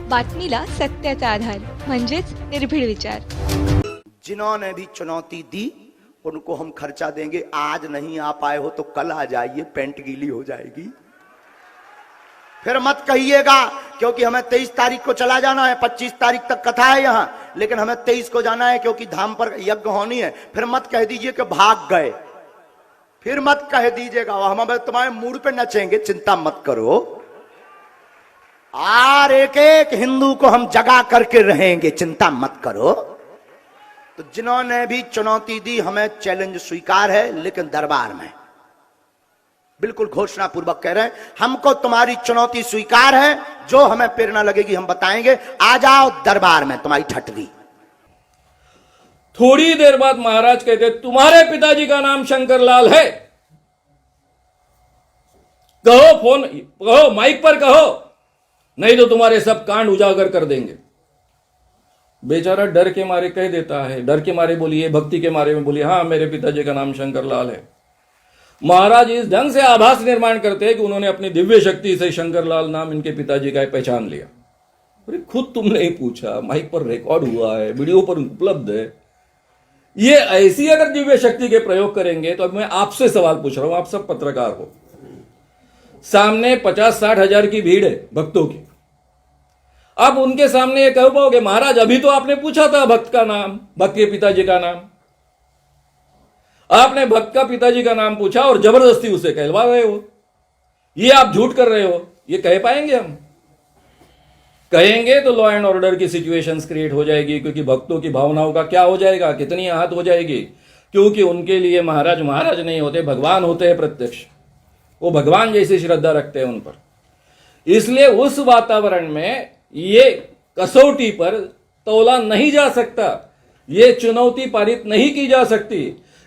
बातमीला सत्याचा आधार म्हणजेच निर्भीड विचार। जिन्होंने भी चुनौती दी उनको हम खर्चा देंगे। आज नहीं आ पाए हो तो कल आ जाइए, पेंट गीली हो जाएगी। फिर मत कहिएगा, क्योंकि हमें 23 तारीख को चला जाना है, 25 तारीख तक कथा है यहाँ, लेकिन हमें 23 को जाना है क्योंकि धाम पर यज्ञ होनी है। फिर मत कह दीजिए कि भाग गए, फिर मत कह दीजिएगा हम तुम्हारे मूड पे नचेंगे, चिंता मत करो। और एक एक हिंदू को हम जगा करके रहेंगे, चिंता मत करो। तो जिन्होंने भी चुनौती दी, हमें चैलेंज स्वीकार है, लेकिन दरबार में बिल्कुल घोषणा पूर्वक कह रहे हैं, हमको तुम्हारी चुनौती स्वीकार है, जो हमें प्रेरणा लगेगी हम बताएंगे। आ जाओ दरबार में, तुम्हारी ठटरी। थोड़ी देर बाद महाराज कहते, तुम्हारे पिताजी का नाम शंकरलाल है? कहो, फोन कहो, माइक पर कहो, नहीं तो तुम्हारे सब कांड उजागर कर देंगे। बेचारा डर के मारे कह देता है, डर के मारे बोलिए, भक्ति के मारे में बोलिए, हाँ मेरे पिताजी का नाम शंकरलाल है। महाराज इस ढंग से आभास निर्माण करते हैं कि उन्होंने अपनी दिव्य शक्ति से शंकरलाल नाम इनके पिताजी का पहचान लिया। अरे खुद तुमने ही पूछा, माइक पर रिकॉर्ड हुआ है, वीडियो पर उपलब्ध है। ये ऐसी अगर दिव्य शक्ति के प्रयोग करेंगे तो अब मैं आपसे सवाल पूछ रहा हूं, आप सब पत्रकार हो, सामने 50-60 हजार की भीड़ है भक्तों की। आप उनके सामने ये कह पाओगे, महाराज अभी तो आपने पूछा था भक्त का नाम, भक्त के पिताजी का नाम, आपने भक्त का पिताजी का नाम पूछा और जबरदस्ती उसे कहलवा रहे हो, ये आप झूठ कर रहे हो, ये कह पाएंगे हम? कहेंगे तो लॉ एंड ऑर्डर की सिचुएशंस क्रिएट हो जाएगी, क्योंकि भक्तों की भावनाओं का क्या हो जाएगा, कितनी आहत हो जाएगी। क्योंकि उनके लिए महाराज महाराज नहीं होते, भगवान होते हैं प्रत्यक्ष, वो भगवान जैसी श्रद्धा रखते हैं उन पर। इसलिए उस वातावरण में ये कसौटी पर तौला नहीं जा सकता, ये चुनौती पारित नहीं की जा सकती।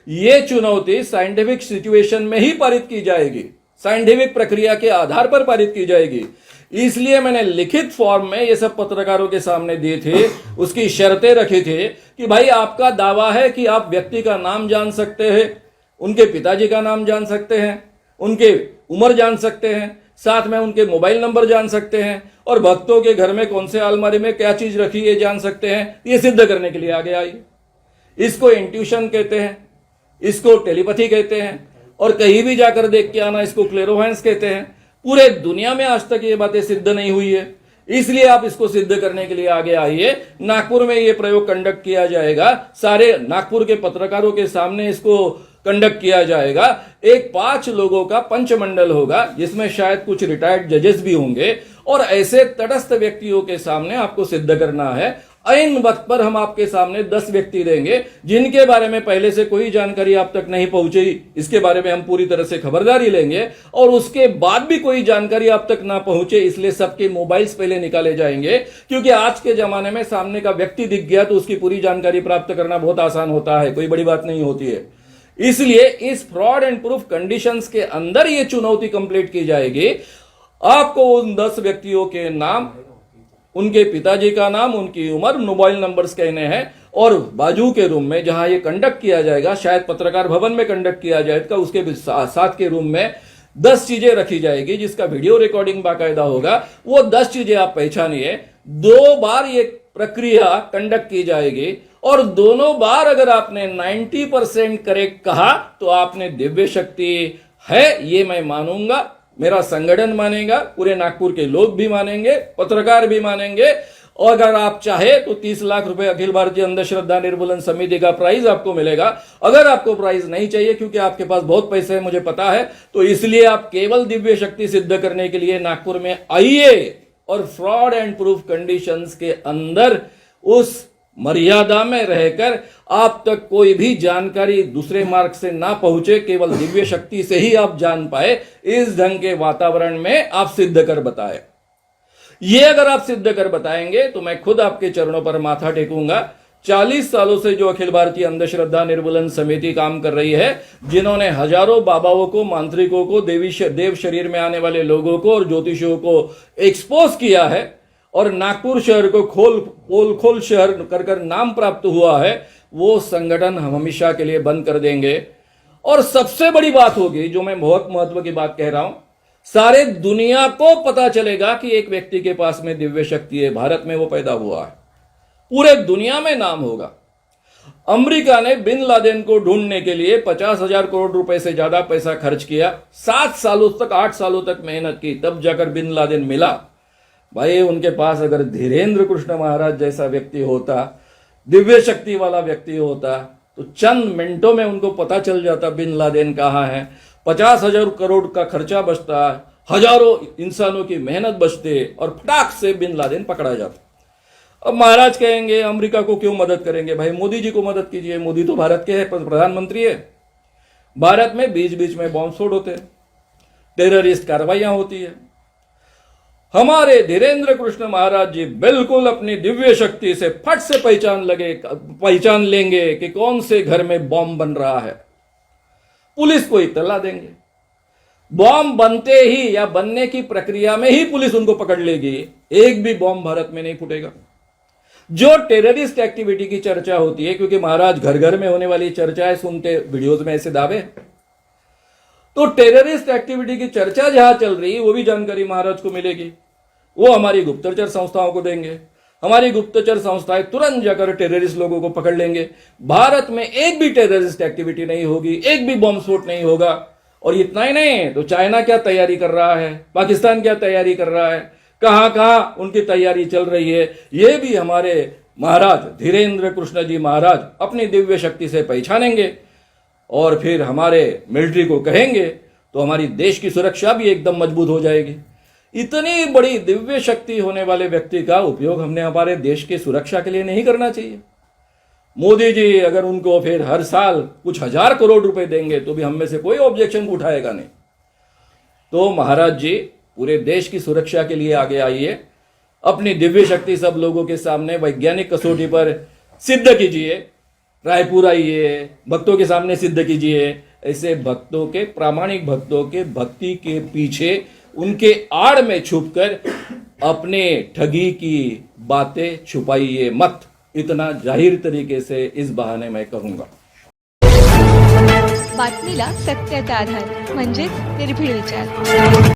ये चुनौती साइंटिफिक सिचुएशन में ही पारित की जाएगी, साइंटिफिक प्रक्रिया के आधार पर पारित की जाएगी। इसलिए मैंने लिखित फॉर्म में ये सब पत्रकारों के सामने दिए थे, उसकी शर्तें रखी थे कि भाई आपका दावा है कि आप व्यक्ति का नाम जान सकते हैं, उनके पिताजी का नाम जान सकते हैं, उनके उम्र जान सकते हैं, साथ में उनके मोबाइल नंबर जान सकते हैं, और भक्तों के घर में कौन से अलमारी में क्या चीज रखी है जान सकते हैं। ये सिद्ध करने के लिए आगे आई। इसको इंट्यूशन कहते हैं, इसको टेलीपैथी कहते हैं, और कहीं भी जाकर देख के आना इसको क्लेरोवेंस कहते हैं। पूरे दुनिया में आज तक ये बातें सिद्ध नहीं हुई है, इसलिए आप इसको सिद्ध करने के लिए आगे आइए। नागपुर में ये प्रयोग कंडक्ट किया जाएगा, सारे नागपुर के पत्रकारों के सामने इसको कंडक्ट किया जाएगा। एक 5 लोगों का पंचमंडल होगा, जिसमें शायद कुछ रिटायर्ड जजेस भी होंगे, और ऐसे तटस्थ व्यक्तियों के सामने आपको सिद्ध करना है। ऐन वक्त पर हम आपके सामने 10 व्यक्ति देंगे जिनके बारे में पहले से कोई जानकारी आप तक नहीं पहुंची, इसके बारे में हम पूरी तरह से खबरदारी लेंगे, और उसके बाद भी कोई जानकारी आप तक ना पहुंचे इसलिए सबके मोबाइल्स पहले निकाले जाएंगे। क्योंकि आज के जमाने में सामने का व्यक्ति दिख गया तो उसकी पूरी जानकारी प्राप्त करना बहुत आसान होता है, कोई बड़ी बात नहीं होती है। इसलिए इस फ्रॉड एंड प्रूफ कंडीशंस के अंदर ये चुनौती कंप्लीट की जाएगी। आपको उन 10 व्यक्तियों के नाम, उनके पिताजी का नाम, उनकी उम्र, मोबाइल नंबर्स कहने हैं, और बाजू के रूम में जहां ये कंडक्ट किया जाएगा, शायद पत्रकार भवन में कंडक्ट किया जाएगा, उसके साथ के रूम में 10 चीजें रखी जाएगी जिसका वीडियो रिकॉर्डिंग बाकायदा होगा। वो 10 चीजें आप पहचानिए। 2 बार ये प्रक्रिया कंडक्ट की जाएगी, और दोनों बार अगर आपने 90% करेक्ट कहा तो आपने दिव्य शक्ति है ये मैं मानूंगा, मेरा संगठन मानेगा, पूरे नागपुर के लोग भी मानेंगे, पत्रकार भी मानेंगे। और अगर आप चाहे तो 30 लाख रुपए अखिल भारतीय अंधश्रद्धा निर्मूलन समिति का प्राइज आपको मिलेगा। अगर आपको प्राइज नहीं चाहिए क्योंकि आपके पास बहुत पैसे है, मुझे पता है, तो इसलिए आप केवल दिव्य शक्ति सिद्ध करने के लिए नागपुर में आइए, और फ्रॉड एंड प्रूफ कंडीशंस के अंदर उस मर्यादा में रहकर आप तक कोई भी जानकारी दूसरे मार्ग से ना पहुंचे, केवल दिव्य शक्ति से ही आप जान पाए, इस ढंग के वातावरण में आप सिद्ध कर बताए। ये अगर आप सिद्ध कर बताएंगे तो मैं खुद आपके चरणों पर माथा टेकूंगा। 40 सालों से जो अखिल भारतीय अंधश्रद्धा निर्मूलन समिति काम कर रही है, जिन्होंने हजारों बाबाओं को, मांत्रिकों को, देव शरीर में आने वाले लोगों को और ज्योतिषियों को एक्सपोज किया है, और नागपुर शहर को पोल खोल शहर कर नाम प्राप्त हुआ है, वो संगठन हम हमेशा के लिए बंद कर देंगे। और सबसे बड़ी बात होगी, जो मैं बहुत महत्व की बात कह रहा हूं, सारे दुनिया को पता चलेगा कि एक व्यक्ति के पास में दिव्य शक्ति है, भारत में वो पैदा हुआ है, पूरे दुनिया में नाम होगा। अमेरिका ने बिन लादेन को ढूंढने के लिए 50,000 करोड़ रुपए से ज्यादा पैसा खर्च किया, 7 सालों तक 8 सालों तक मेहनत की, तब जाकर बिन लादेन मिला। भाई उनके पास अगर धीरेन्द्र कृष्ण महाराज जैसा व्यक्ति होता, दिव्य शक्ति वाला व्यक्ति होता, तो चंद मिनटों में उनको पता चल जाता बिन लादेन कहाँ है। 50,000 करोड़ का खर्चा बचता, हजारों इंसानों की मेहनत बचते और फटाक से बिन लादेन पकड़ा जाता। अब महाराज कहेंगे अमेरिका को क्यों मदद करेंगे? भाई मोदी जी को मदद कीजिए, मोदी तो भारत के है, प्रधानमंत्री है। भारत में बीच बीच में बॉम्ब स्फोट होते हैं, टेररिस्ट कार्रवाइयां होती है। हमारे धीरेन्द्र कृष्ण महाराज जी बिल्कुल अपनी दिव्य शक्ति से फट से पहचान लेंगे कि कौन से घर में बॉम्ब बन रहा है, पुलिस को इत्तला देंगे। बॉम्ब बनते ही या बनने की प्रक्रिया में ही पुलिस उनको पकड़ लेगी, एक भी बॉम्ब भारत में नहीं फूटेगा। जो टेररिस्ट एक्टिविटी की चर्चा होती है, क्योंकि महाराज घर घर में होने वाली चर्चाएं सुनते, वीडियोस में ऐसे दावे, तो टेररिस्ट एक्टिविटी की चर्चा जहां चल रही वो भी जानकारी महाराज को मिलेगी, वो हमारी गुप्तचर संस्थाओं को देंगे। हमारी गुप्तचर संस्थाएं तुरंत जाकर टेररिस्ट लोगों को पकड़ लेंगे। भारत में एक भी टेररिस्ट एक्टिविटी नहीं होगी, एक भी बॉम्ब स्फोट नहीं होगा। और इतना ही नहीं, तो चाइना क्या तैयारी कर रहा है, पाकिस्तान क्या तैयारी कर रहा है, कहां कहां उनकी तैयारी चल रही है, ये भी हमारे महाराज धीरेन्द्र कृष्ण जी महाराज अपनी दिव्य शक्ति से पहचानेंगे और फिर हमारे मिलिट्री को कहेंगे, तो हमारी देश की सुरक्षा भी एकदम मजबूत हो जाएगी। इतनी बड़ी दिव्य शक्ति होने वाले व्यक्ति का उपयोग हमने हमारे देश की सुरक्षा के लिए नहीं करना चाहिए। मोदी जी अगर उनको फिर हर साल कुछ 1000 करोड़ रुपए देंगे तो भी हम में से कोई ऑब्जेक्शन उठाएगा नहीं। तो महाराज जी पूरे देश की सुरक्षा के लिए आगे आइए, अपनी दिव्य शक्ति सब लोगों के सामने वैज्ञानिक कसौटी पर सिद्ध कीजिए, रायपुर आइए, भक्तों के सामने सिद्ध कीजिए। ऐसे भक्तों के, प्रामाणिक भक्तों के भक्ति के पीछे उनके आड़ में छुपकर अपने ठगी की बातें छुपाइए मत, इतना जाहिर तरीके से इस बहाने मैं कहूंगा। बातमीला सत्याचा आधार म्हणजेच निर्भीड विचार।